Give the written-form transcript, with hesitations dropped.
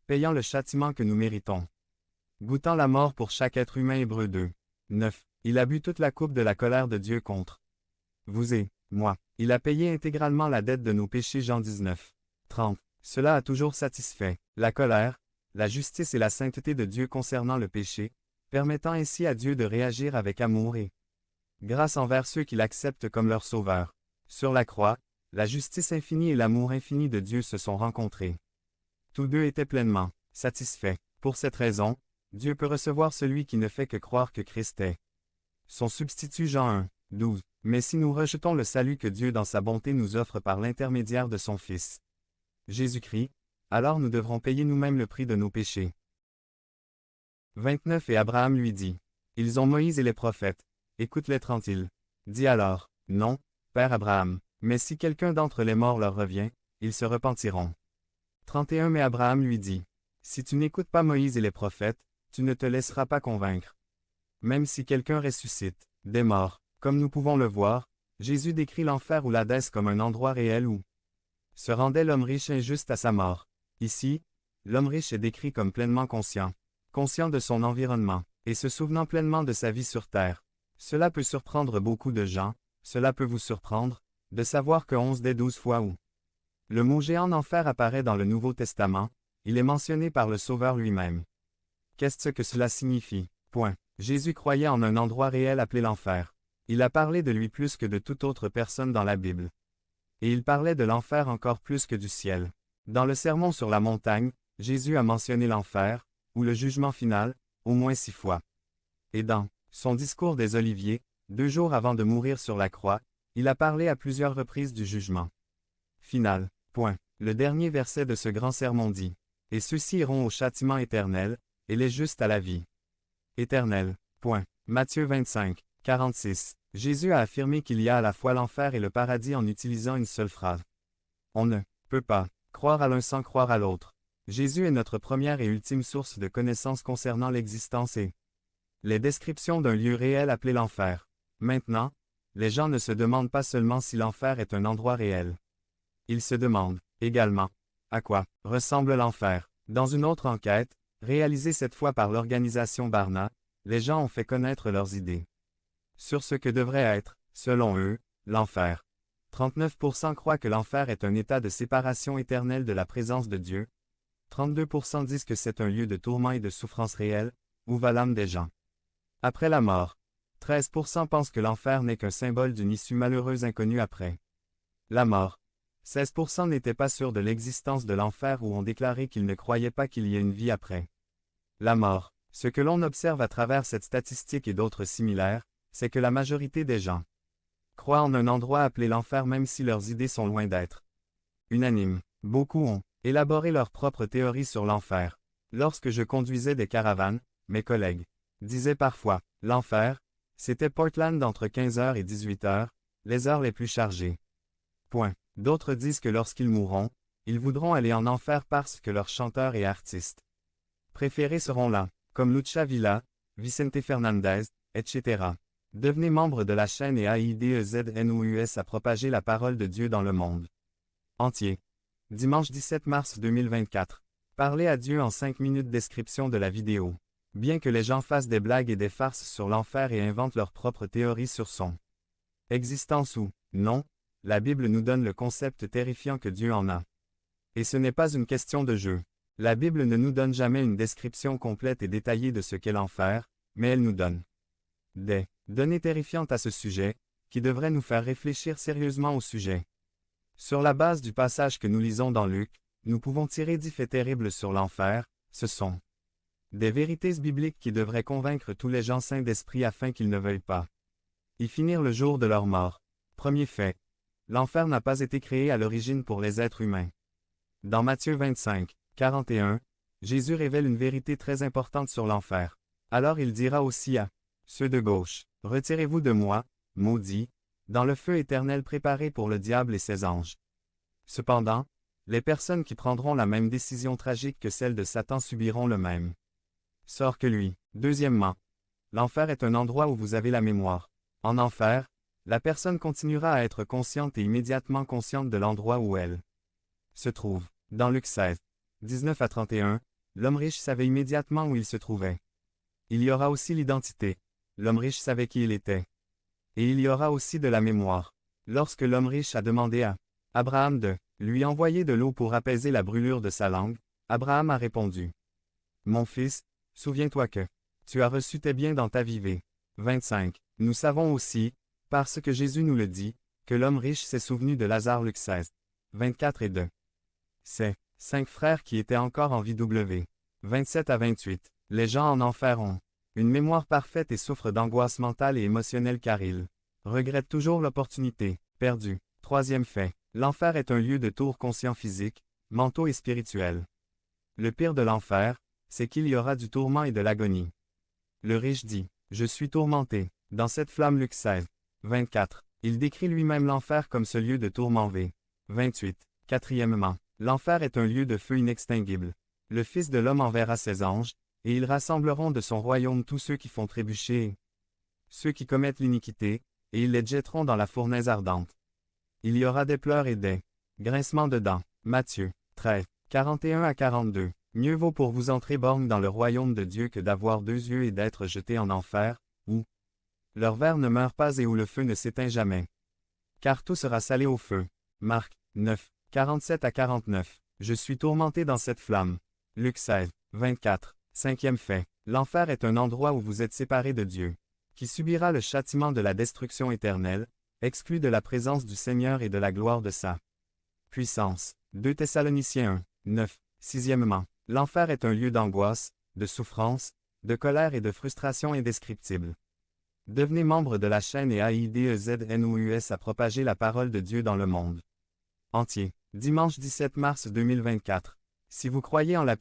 payant le châtiment que nous méritons. Goûtant la mort pour chaque être humain. Hébreux 2. 9. Il a bu toute la coupe de la colère de Dieu contre vous et moi. Il a payé intégralement la dette de nos péchés. Jean 19. 30. Cela a toujours satisfait la colère, la justice et la sainteté de Dieu concernant le péché, permettant ainsi à Dieu de réagir avec amour et grâce envers ceux qui l'acceptent comme leur sauveur. Sur la croix, la justice infinie et l'amour infini de Dieu se sont rencontrés. Tous deux étaient pleinement satisfaits. Pour cette raison, Dieu peut recevoir celui qui ne fait que croire que Christ est son substitut. Jean 1. 12. Mais si nous rejetons le salut que Dieu dans sa bonté nous offre par l'intermédiaire de son Fils, Jésus-Christ, alors nous devrons payer nous-mêmes le prix de nos péchés. 29. Et Abraham lui dit, ils ont Moïse et les prophètes, écoute-les. 30. Il dit alors, non, Père Abraham, mais si quelqu'un d'entre les morts leur revient, ils se repentiront. 31. Mais Abraham lui dit, si tu n'écoutes pas Moïse et les prophètes, tu ne te laisseras pas convaincre. Même si quelqu'un ressuscite des morts, comme nous pouvons le voir, Jésus décrit l'enfer ou l'Hadès comme un endroit réel où se rendait l'homme riche injuste à sa mort. Ici, l'homme riche est décrit comme pleinement conscient de son environnement, et se souvenant pleinement de sa vie sur terre. Cela peut surprendre beaucoup de gens, cela peut vous surprendre, de savoir que 11 des 12 fois où le mot géant enfer apparaît dans le Nouveau Testament, il est mentionné par le Sauveur lui-même. Qu'est-ce que cela signifie? Point. Jésus croyait en un endroit réel appelé l'enfer. Il a parlé de lui plus que de toute autre personne dans la Bible. Et il parlait de l'enfer encore plus que du ciel. Dans le Sermon sur la montagne, Jésus a mentionné l'enfer, ou le jugement final, au moins 6 fois. Et dans son discours des Oliviers, 2 jours avant de mourir sur la croix, il a parlé à plusieurs reprises du jugement final. Point. Le dernier verset de ce grand sermon dit, « Et ceux-ci iront au châtiment éternel, et les justes à la vie éternelle. » Point. Matthieu 25, 46. Jésus a affirmé qu'il y a à la fois l'enfer et le paradis en utilisant une seule phrase. On ne peut pas croire à l'un sans croire à l'autre. Jésus est notre première et ultime source de connaissances concernant l'existence et les descriptions d'un lieu réel appelé l'enfer. Maintenant, les gens ne se demandent pas seulement si l'enfer est un endroit réel. Ils se demandent, également, à quoi ressemble l'enfer. Dans une autre enquête, réalisée cette fois par l'organisation Barna, les gens ont fait connaître leurs idées sur ce que devrait être, selon eux, l'enfer. 39% croient que l'enfer est un état de séparation éternelle de la présence de Dieu. 32% disent que c'est un lieu de tourment et de souffrance réelle, où va l'âme des gens après la mort. 13% pensent que l'enfer n'est qu'un symbole d'une issue malheureuse inconnue après la mort. 16% n'étaient pas sûrs de l'existence de l'enfer ou ont déclaré qu'ils ne croyaient pas qu'il y ait une vie après la mort. Ce que l'on observe à travers cette statistique et d'autres similaires, c'est que la majorité des gens croient en un endroit appelé l'enfer même si leurs idées sont loin d'être unanimes. Beaucoup ont élaboré leur propre théorie sur l'enfer. Lorsque je conduisais des caravanes, mes collègues disaient parfois, l'enfer, c'était Portland entre 15h et 18h, les heures les plus chargées. Point. D'autres disent que lorsqu'ils mourront, ils voudront aller en enfer parce que leurs chanteurs et artistes préférés seront là, comme Lucha Villa, Vicente Fernandez, etc. Devenez membre de la chaîne et AIDEZNOUS à propager la parole de Dieu dans le monde entier. Dimanche 17 mars 2024. Parlez à Dieu en 5 minutes. Description de la vidéo. Bien que les gens fassent des blagues et des farces sur l'enfer et inventent leur propre théorie sur son existence ou non, la Bible nous donne le concept terrifiant que Dieu en a. Et ce n'est pas une question de jeu. La Bible ne nous donne jamais une description complète et détaillée de ce qu'est l'enfer, mais elle nous donne des données terrifiantes à ce sujet, qui devraient nous faire réfléchir sérieusement au sujet. Sur la base du passage que nous lisons dans Luc, nous pouvons tirer 10 faits terribles sur l'enfer. Ce sont des vérités bibliques qui devraient convaincre tous les gens saints d'esprit afin qu'ils ne veuillent pas y finir le jour de leur mort. Premier fait. L'enfer n'a pas été créé à l'origine pour les êtres humains. Dans Matthieu 25, 41, Jésus révèle une vérité très importante sur l'enfer. Alors il dira aussi à ceux de gauche, « Retirez-vous de moi, maudits, dans le feu éternel préparé pour le diable et ses anges. » Cependant, les personnes qui prendront la même décision tragique que celle de Satan subiront le même sort que lui. Deuxièmement, l'enfer est un endroit où vous avez la mémoire. En enfer, la personne continuera à être consciente et immédiatement consciente de l'endroit où elle se trouve. Dans Luc 16, 19 à 31, L'homme riche savait immédiatement où il se trouvait. Il y aura aussi l'identité. L'homme riche savait qui il était. Et il y aura aussi de la mémoire. Lorsque l'homme riche a demandé à Abraham de lui envoyer de l'eau pour apaiser la brûlure de sa langue, Abraham a répondu. Mon fils, souviens-toi que tu as reçu tes biens dans ta vie. 25. Nous savons aussi, parce que Jésus nous le dit, que l'homme riche s'est souvenu de Lazare. Luc 16. 24 et 2. Ses 5 frères qui étaient encore en vie. 27 à 28. Les gens en enfer ont une mémoire parfaite et souffrent d'angoisse mentale et émotionnelle car ils regrettent toujours l'opportunité perdue. Troisième fait. L'enfer est un lieu de tours conscients physiques, mentaux et spirituels. Le pire de l'enfer, c'est qu'il y aura du tourment et de l'agonie. Le riche dit, « Je suis tourmenté » dans cette flamme. Luc 16. 24. Il décrit lui-même l'enfer comme ce lieu de tourment. 28. Quatrièmement, l'enfer est un lieu de feu inextinguible. Le Fils de l'homme enverra ses anges, et ils rassembleront de son royaume tous ceux qui font trébucher et ceux qui commettent l'iniquité, et ils les jetteront dans la fournaise ardente. Il y aura des pleurs et des grincements de dents. Matthieu 13, 41 à 42. Mieux vaut pour vous entrer borgne dans le royaume de Dieu que d'avoir 2 yeux et d'être jeté en enfer, où leur ver ne meurt pas et où le feu ne s'éteint jamais. Car tout sera salé au feu. Marc 9, 47 à 49. Je suis tourmenté dans cette flamme. Luc 16, 24. Cinquième fait. L'enfer est un endroit où vous êtes séparé de Dieu, qui subira le châtiment de la destruction éternelle, exclu de la présence du Seigneur et de la gloire de sa puissance. 2 Thessaloniciens 1, 9. Sixièmement, l'enfer est un lieu d'angoisse, de souffrance, de colère et de frustration indescriptibles. Devenez membre de la chaîne et AIDEZNOUS à propager la parole de Dieu dans le monde entier. Dimanche 17 mars 2024. Si vous croyez en la puissance